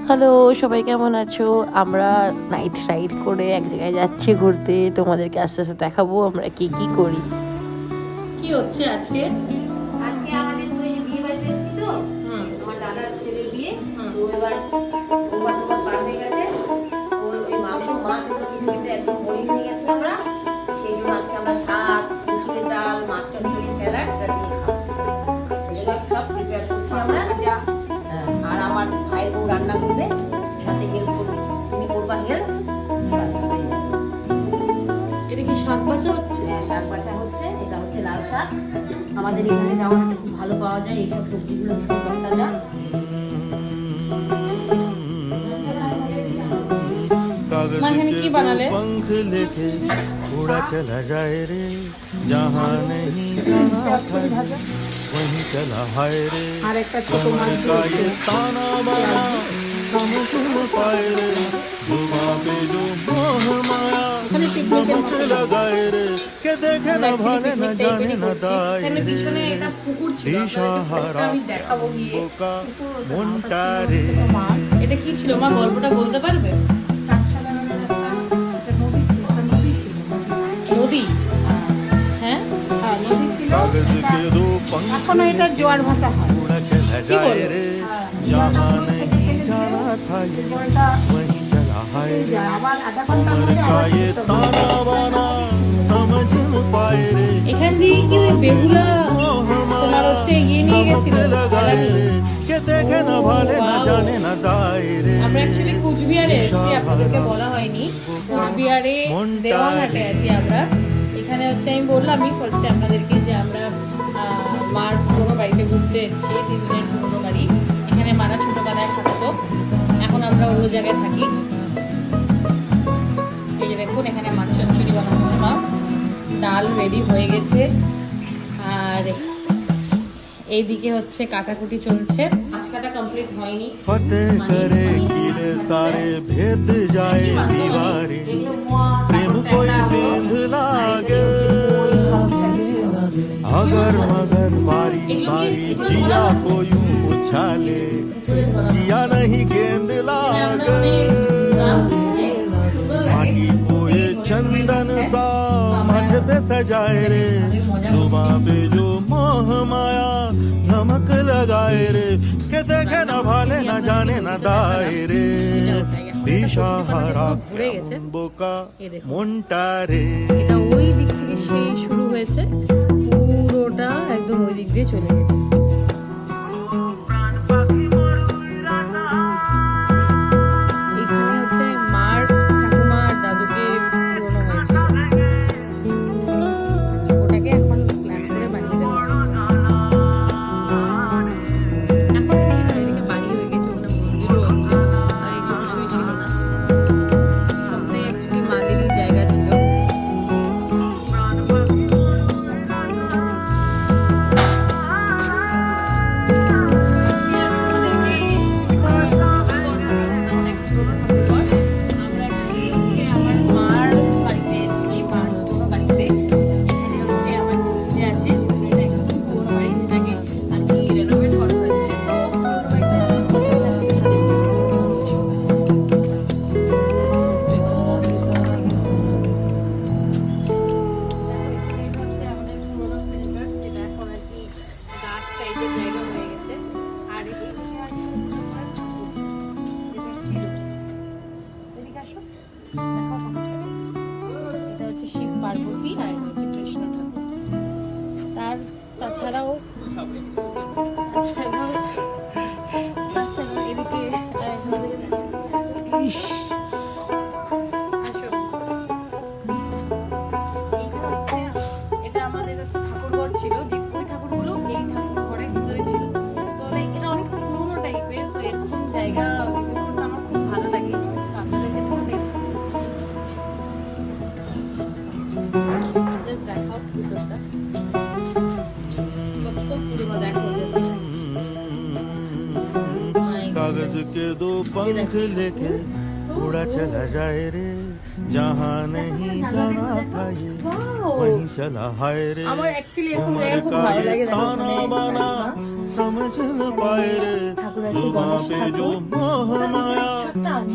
Hello, সবাই কেমন আছো? আমরা নাইট রাইড করে এক জায়গায় যাচ্ছি ঘুরতে। তোমাদেরকে আস্তে আস্তে দেখাবো আমরা কি কি করি। কি হচ্ছে আজকে? আজকে আমাদের বিয়ে বাড়িতে এসেছি তো, আমার দাদার ছেলের বিয়ে। তো এবার ওভার পার হয়ে গেছে, ওই মাংস মাছ খেতে একদম বোরিং হয়ে গেছে আমরা। সেই জন্য আজকে আমরা শাক, মুসুরির ডাল, মাছ চচ্চড়ি, স্যালাড দিয়ে খাবো। এগুলো সব প্রিপেয়ার করছি আমরা। আর আমার ভাই বউ রান্না করবে, সাথে হেল্প করবে। তুমি করবা হেল্প। এটা কি শাক ভাজা হচ্ছে? শাক ভাজা হচ্ছে, এটা হচ্ছে লাল শাক। আমাদের এখানে জামাটা খুব ভালো পাওয়া যায়, এইসব সবজিগুলো খুব তাজা। মানে কি বানালে? पंख लेके उड़ा चला जाए रे, जहाँ नहीं जाना था वहीं चला हाय रे। कमर का ये ताना बाना हम सुन पाए रे, जुबां पे जो मोह माया नमक लगाए रे, के देखे न भाले न जाने न दाए रे। दिशाहारा का मुंटा रे। এটা কি ছিল মা? গল্পটা বলতে পারবে? নদী? হ্যাঁ, নদী ছিল। कागज के दो पंख এখনো এটা জোয়ার ভাষা হয়। उड़ा चला जाए रे, जहाँ नहीं जाना था ये वहीं चला हाय रे। আবার আধা ঘন্টা कमर का ये ताना बाना समझ न पाए रे, এখান দিয়ে কি ওই বেহুলা তোমার হচ্ছে ইয়ে নিয়ে গেছিল? लगाए रे, के देखे न भाले न जाने न दाए रे। আমরা অ্যাকচুয়ালি কুচবিহারে এসেছি, আপনাদেরকে বলা হয়নি। কুচবিহারে দেওয়ানহাটে আছি আমরা। এখানে হচ্ছে আমি বললামই ফার্স্টে আপনাদেরকে যে আমরা মার পুরোনো বাড়িতে ঘুরতে এসেছি, দিদিনের পুরোনো বাড়ি। এখানে মারা ছোটবেলায় থাকতো, এখন আমরা অন্য জায়গায় থাকি। এই যে দেখুন, এখানে মাছ চচ্চড়ি বানাচ্ছে মা, ডাল রেডি হয়ে গেছে, আর এইদিকে হচ্ছে কাটাকুটি চলছে। মাছ কাটা কমপ্লিট হয়নি। फतेह करे किले सारे भेद जाए दीवारे, प्रेम कोई सिंध लागे अगर मगर मारी मारी जिया को यूं उछाले, जिया नहीं गेंद लागे आगे को ये चंदन सा मठ पे सजाए रे, जुबां पे जो मोह माया नमक लगाए रे, के देखे न भाले न जाने न दाए रे। दिशाहारा বোকা মনটা রে। এটা ওই দিক থেকে সেই শুরু হয়েছে, পুরোটা একদম ওই দিক দিয়ে চলে গেছে। এখানে হচ্ছে মার ঠাকুমা আর দাদুকে পুরোনো হয়েছিল, ওটাকে এখন স্ন্যাপ করে বানিয়ে দেওয়া হয়েছে। এখন এদিকে বাড়ি হয়ে গেছে, ওখানে মন্দিরও হচ্ছে, আর এগুলো কিছুই ছিল না। সবটাই অ্যাকচুয়ালি মাদেরই জায়গা ছিল। শিব পার্বতী আর হচ্ছে কৃষ্ণ ঠাকুর। তাছাড়াও এদিকে এটা আমাদের হচ্ছে ঠাকুরঘর ছিল, যে ওই ঠাকুরগুলো এই ঠাকুর ঘরের ভিতরে ছিল। তো এটা অনেক পুরোনো টাইপের, তো এরকম জায়গা ভিজিট করতে আমার খুব ভালো লাগে। তো আপনাদেরকে দেখাও ভিতরটা, कागज के दो पंख लेके उड़ा चला जाए रे, जहाँ नहीं जाना था ये वहीं चला हाय रे। আমার অ্যাকচুয়ালি এরকম জায়গা খুব ভালো লাগে। ताना बाना समझ न पाए रे जुबां पे जो मोह माया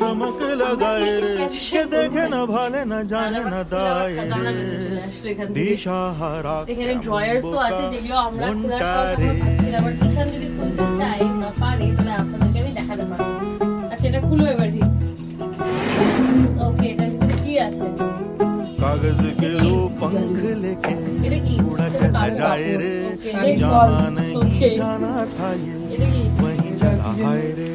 नमक लगाए रे के देखे न भाले न जाने न दाए रे दिशाहारा এখানে ড্রয়ার্সও আছে যেগুলো আমরা খোলা সব পাচ্ছি না, বাট ঈশান যদি খুলতে চাই বা পারি তাহলে আপনাদেরকে আমি দেখাতে পারবো। আচ্ছা এটা খুলো এবার ঠিক। ওকে এটার ভিতরে কি আছে? कागज के दो पंख लेके এটা কি? उड़ा चला जाए रे जहाँ नहीं जाना था ये वहीं चला हाय रे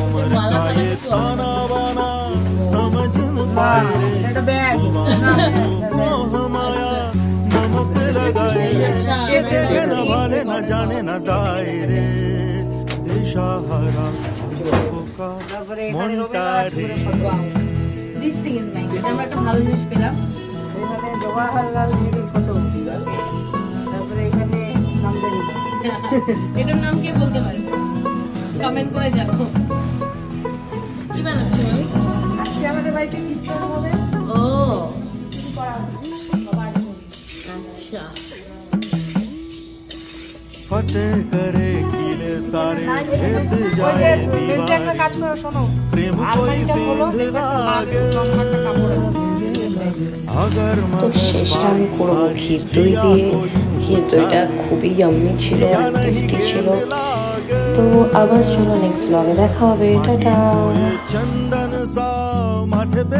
उम्र का ये ताना बाना समझ न पाए रे मोह माया नमक लगाए रे ये देखे न भाले न जाने न दाए रे दिशाहारा का मोंटा रे দিস থিং ইজ নাইস। এটা আমরা একটা ভালো জিনিস পেলাম। এখানে জওয়াহরলাল নেহরুর ফটো, তারপরে এখানে নামদারি। এটার নাম কে বলতে পারে? কমেন্ট করে জানাও। কি বানাচ্ছো আমি? আজকে আমাদের বাড়িতে কীর্তন হবে। ও কি করা হচ্ছে? আচ্ছা फतेह करे किले सारे भेद ওই जाए যে বেঞ্চে একটা दीवार কাজ করো, শোনো, प्रेम कोई আলমারিটা খোলো, सिंध দেখবে लागे একটা কাপড় আছে। अगर তো শেষটা আমি করবো ক্ষীর দই দিয়ে। ক্ষীর দইটা খুবই ইয়াম্মি ছিল, অনেক টেস্টি ছিল। তো আবার চলো নেক্সট ব্লগে দেখা হবে, টাটা। चंदन सा माथे पे